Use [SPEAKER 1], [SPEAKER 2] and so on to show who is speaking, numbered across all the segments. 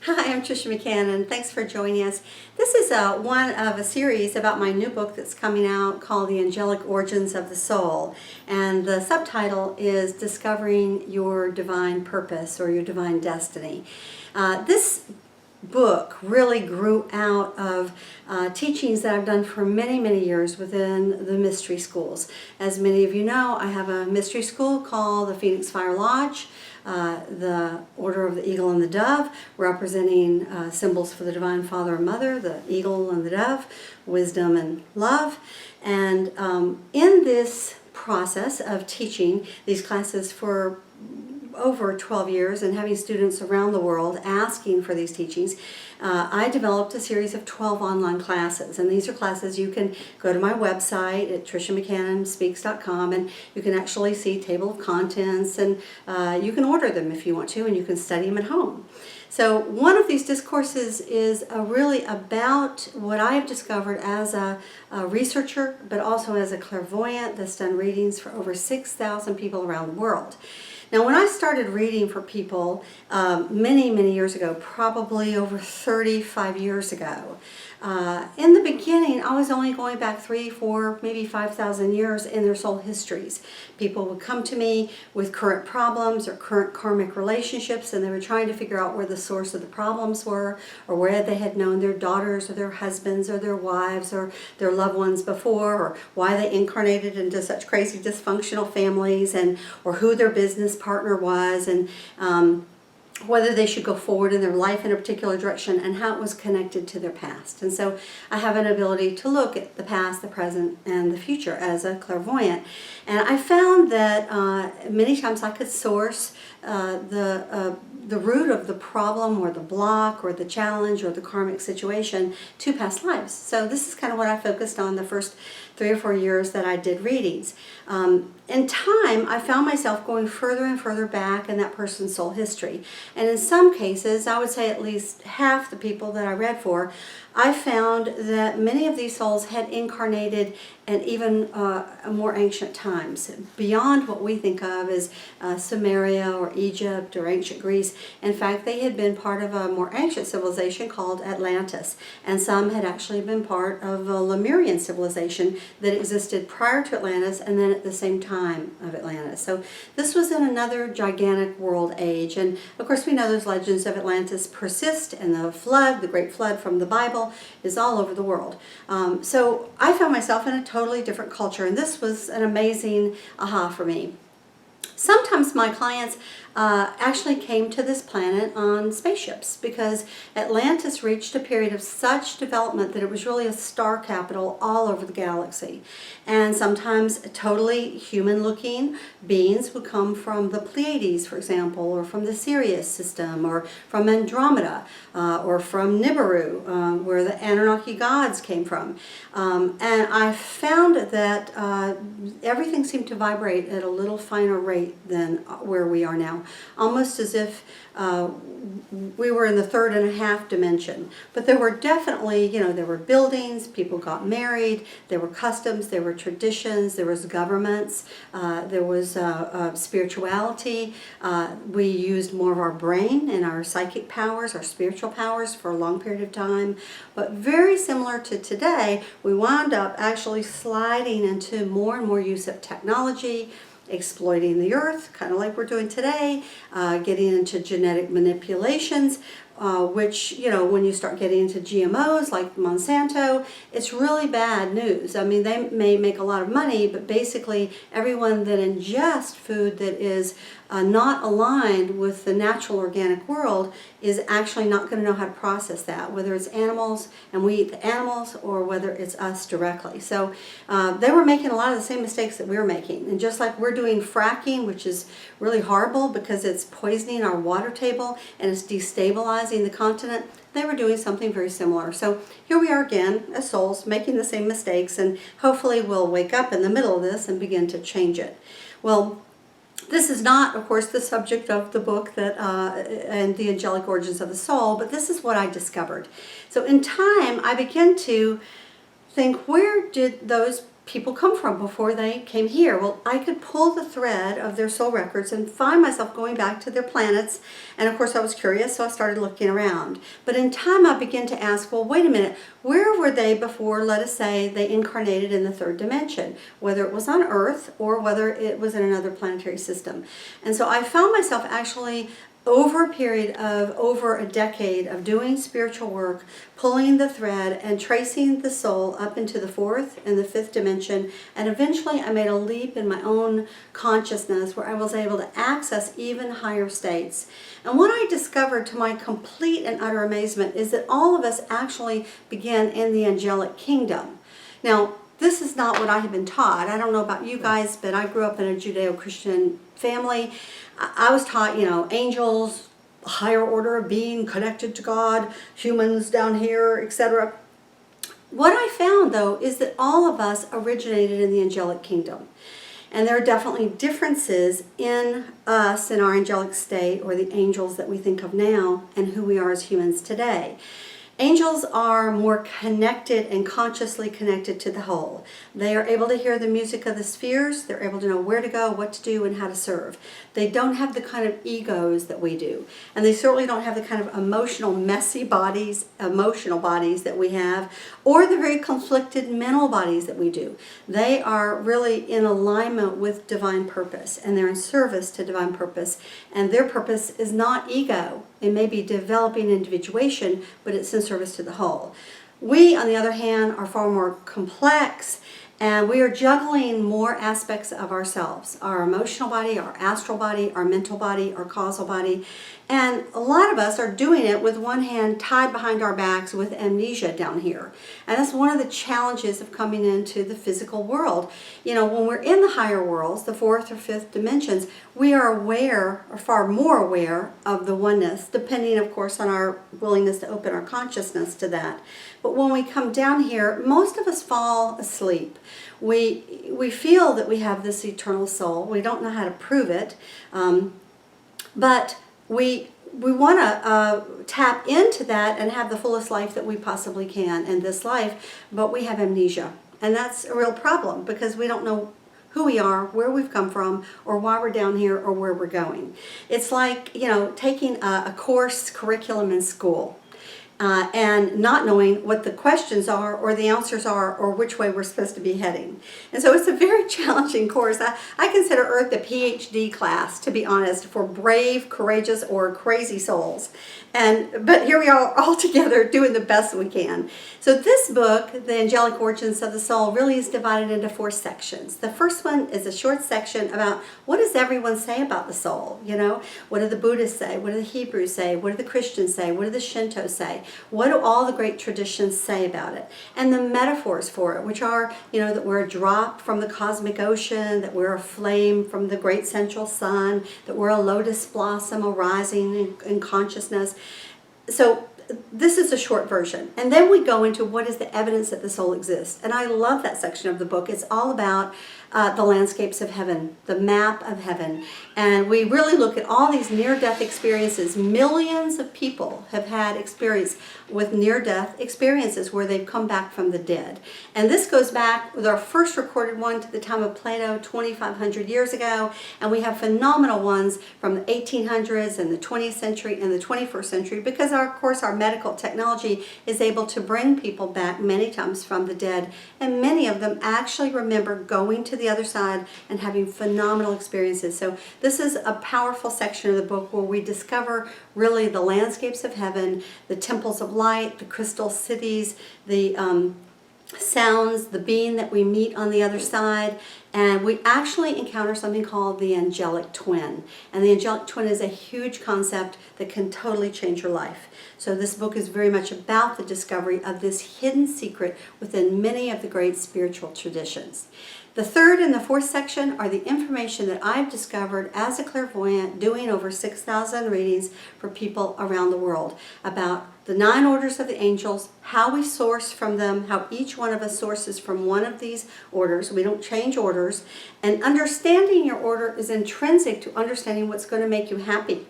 [SPEAKER 1] Hi, I'm Tricia McCannon. Thanks for joining us. This is one of a series about my new book that's coming out called The Angelic Origins of the Soul. And the subtitle is Discovering Your Divine Purpose or Your Divine Destiny. This book really grew out of teachings that I've done for many years within the mystery schools. As many of you know, I have a mystery school called the Phoenix Fire Lodge, the Order of the Eagle and the Dove, representing symbols for the Divine Father and Mother, the eagle and the dove, wisdom and love. And in this process of teaching these classes for over 12 years and having students around the world asking for these teachings, I developed a series of 12 online classes. And these are classes you can go to my website at triciamccannonspeaks.com and you can actually see table of contents, and you can order them if you want to, and you can study them at home. So one of these discourses is really about what I have discovered as a researcher, but also as a clairvoyant that's done readings for over 6,000 people around the world. Now, when I started reading for people many years ago, probably over 35 years ago, in the beginning, I was only going back 3, 4, maybe 5,000 years in their soul histories. People would come to me with current problems or current karmic relationships, and they were trying to figure out where the source of the problems were, or where they had known their daughters or their husbands or their wives or their loved ones before, or why they incarnated into such crazy dysfunctional families, and or who their business partner was, and whether they should go forward in their life in a particular direction, and how it was connected to their past. And so I have an ability to look at the past, the present, and the future as a clairvoyant. And I found that many times I could source the root of the problem or the block or the challenge or the karmic situation to past lives. So this is kind of what I focused on the first 3 or 4 years that I did readings. In time, I found myself going further and further back in that person's soul history. And in some cases, I would say at least half the people that I read for, I found that many of these souls had incarnated in even more ancient times, beyond what we think of as Sumeria or Egypt or ancient Greece. In fact, they had been part of a more ancient civilization called Atlantis, and some had actually been part of a Lemurian civilization that existed prior to Atlantis and then at the same time of Atlantis. So this was in another gigantic world age, and of course we know those legends of Atlantis persist, and the flood, the great flood from the Bible, is all over the world. So I found myself in a totally different culture, and this was an amazing aha for me. Sometimes my clients actually came to this planet on spaceships, because Atlantis reached a period of such development that it was really a star capital all over the galaxy. And sometimes totally human-looking beings would come from the Pleiades, for example, or from the Sirius system, or from Andromeda, or from Nibiru, where the Anunnaki gods came from. And I found that everything seemed to vibrate at a little finer rate than where we are now. Almost as if we were in the 3rd and a half dimension. But there were definitely, there were buildings, people got married, there were customs, there were traditions, there was governments, there was spirituality. We used more of our brain and our psychic powers, our spiritual powers for a long period of time. But very similar to today, we wound up actually sliding into more and more use of technology, exploiting the earth, kind of like we're doing today, getting into genetic manipulations, which, when you start getting into GMOs like Monsanto, it's really bad news. I mean, they may make a lot of money, but basically everyone that ingests food that is not aligned with the natural organic world is actually not going to know how to process that, whether it's animals and we eat the animals, or whether it's us directly. So they were making a lot of the same mistakes that we were making. And just like we're doing fracking, which is really horrible because it's poisoning our water table and it's destabilizing the continent, they were doing something very similar. So here we are again as souls making the same mistakes, and hopefully we'll wake up in the middle of this and begin to change it. Well, this is not, of course, the subject of the book that and the Angelic Origins of the Soul, but this is what I discovered. So in time, I began to think, where did those people come from before they came here. Well, I could pull the thread of their soul records and find myself going back to their planets. And of course I was curious, so I started looking around. But in time I began to ask, well, wait a minute, where were they before, let us say, they incarnated in the third dimension, whether it was on Earth or whether it was in another planetary system. And so I found myself actually over a period of over a decade of doing spiritual work, pulling the thread and tracing the soul up into the fourth and the fifth dimension, and eventually I made a leap in my own consciousness where I was able to access even higher states. And what I discovered, to my complete and utter amazement, is that all of us actually begin in the angelic kingdom. Now, this is not what I have been taught. I don't know about you guys, but I grew up in a Judeo-Christian family. I was taught, angels, higher order of being connected to God, humans down here, etc. What I found, though, is that all of us originated in the angelic kingdom. And there are definitely differences in us, in our angelic state, or the angels that we think of now, and who we are as humans today. Angels are more connected and consciously connected to the whole. They are able to hear the music of the spheres. They're able to know where to go, what to do, and how to serve. They don't have the kind of egos that we do. And they certainly don't have the kind of emotional, messy bodies, emotional bodies that we have, or the very conflicted mental bodies that we do. They are really in alignment with divine purpose, and they're in service to divine purpose. And their purpose is not ego. It may be developing individuation, but it's in service to the whole. We, on the other hand, are far more complex, and we are juggling more aspects of ourselves. Our emotional body, our astral body, our mental body, our causal body. And a lot of us are doing it with one hand tied behind our backs with amnesia down here. And that's one of the challenges of coming into the physical world. When we're in the higher worlds, the fourth or fifth dimensions, we are aware, or far more aware, of the oneness, depending, of course, on our willingness to open our consciousness to that. But when we come down here, most of us fall asleep. We feel that we have this eternal soul. We don't know how to prove it, but we want to tap into that and have the fullest life that we possibly can in this life, but we have amnesia. And that's a real problem because we don't know who we are, where we've come from, or why we're down here, or where we're going. It's like, taking a course curriculum in school. And not knowing what the questions are or the answers are or which way we're supposed to be heading. And so it's a very challenging course. I consider Earth a PhD class, to be honest, for brave, courageous, or crazy souls. But here we are all together doing the best we can. So this book, The Angelic Origins of the Soul, really is divided into 4 sections. The first one is a short section about what does everyone say about the soul? What do the Buddhists say? What do the Hebrews say? What do the Christians say? What do the Shinto say? What do all the great traditions say about it? And the metaphors for it, which are, that we're a drop from the cosmic ocean, that we're a flame from the great central sun, that we're a lotus blossom arising in consciousness. So this is a short version. And then we go into what is the evidence that the soul exists. And I love that section of the book. It's all about the landscapes of heaven, the map of heaven. And we really look at all these near-death experiences. Millions of people have had experience with near-death experiences where they've come back from the dead. And this goes back with our first recorded one to the time of Plato 2,500 years ago. And we have phenomenal ones from the 1800s and the 20th century and the 21st century because, of course, our medical technology is able to bring people back many times from the dead. And many of them actually remember going to the other side and having phenomenal experiences. So this is a powerful section of the book where we discover really the landscapes of heaven, the temples of light, the crystal cities, the sounds, the being that we meet on the other side, and we actually encounter something called the angelic twin. And the angelic twin is a huge concept that can totally change your life. So this book is very much about the discovery of this hidden secret within many of the great spiritual traditions. The third and the fourth section are the information that I've discovered as a clairvoyant doing over 6,000 readings for people around the world about the 9 orders of the angels, how we source from them, how each one of us sources from one of these orders. We don't change orders. And understanding your order is intrinsic to understanding what's going to make you happy.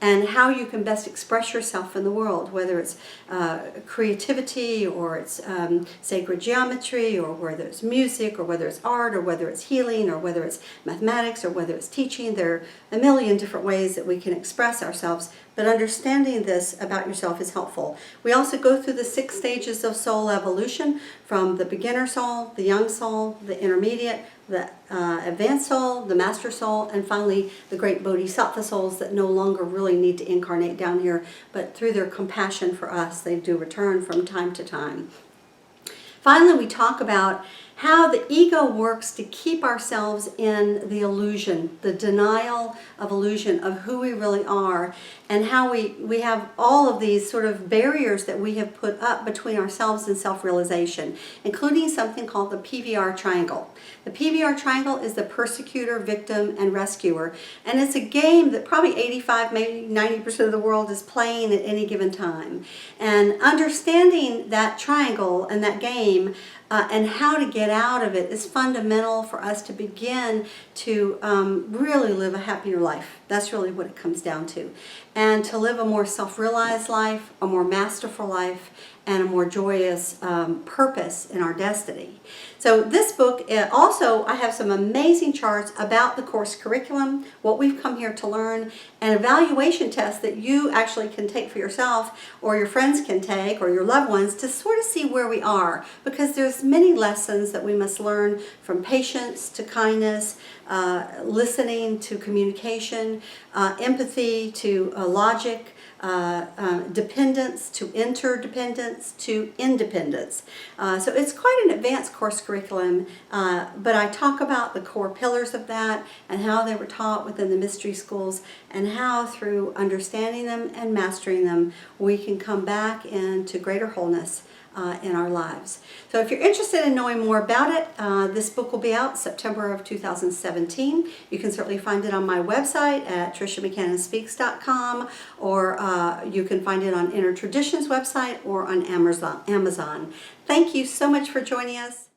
[SPEAKER 1] and how you can best express yourself in the world, whether it's creativity, or it's sacred geometry, or whether it's music, or whether it's art, or whether it's healing, or whether it's mathematics, or whether it's teaching. There are a million different ways that we can express ourselves, but understanding this about yourself is helpful. We also go through the 6 stages of soul evolution, from the beginner soul, the young soul, the intermediate, the advanced soul, the master soul, and finally the great bodhisattva souls that no longer really need to incarnate down here, but through their compassion for us, they do return from time to time. Finally, we talk about how the ego works to keep ourselves in the illusion, the denial of illusion of who we really are, and how we have all of these sort of barriers that we have put up between ourselves and self-realization, including something called the PVR triangle. The PVR triangle is the persecutor, victim, and rescuer, and it's a game that probably 85, maybe 90% of the world is playing at any given time. And understanding that triangle and that game and how to get out of it is fundamental for us to begin to really live a happier life. That's really what it comes down to. And to live a more self-realized life, a more masterful life, and a more joyous purpose in our destiny. So this book, also I have some amazing charts about the course curriculum, what we've come here to learn, and evaluation tests that you actually can take for yourself, or your friends can take, or your loved ones, to sort of see where we are, because there's many lessons that we must learn, from patience to kindness, listening to communication, empathy to logic, dependence to interdependence to independence. So it's quite an advanced course curriculum, but I talk about the core pillars of that and how they were taught within the mystery schools, and how through understanding them and mastering them we can come back into greater wholeness in our lives. So if you're interested in knowing more about it, this book will be out September of 2017. You can certainly find it on my website at triciamccannonspeaks.com, or you can find it on Inner Traditions website or on Amazon. Thank you so much for joining us.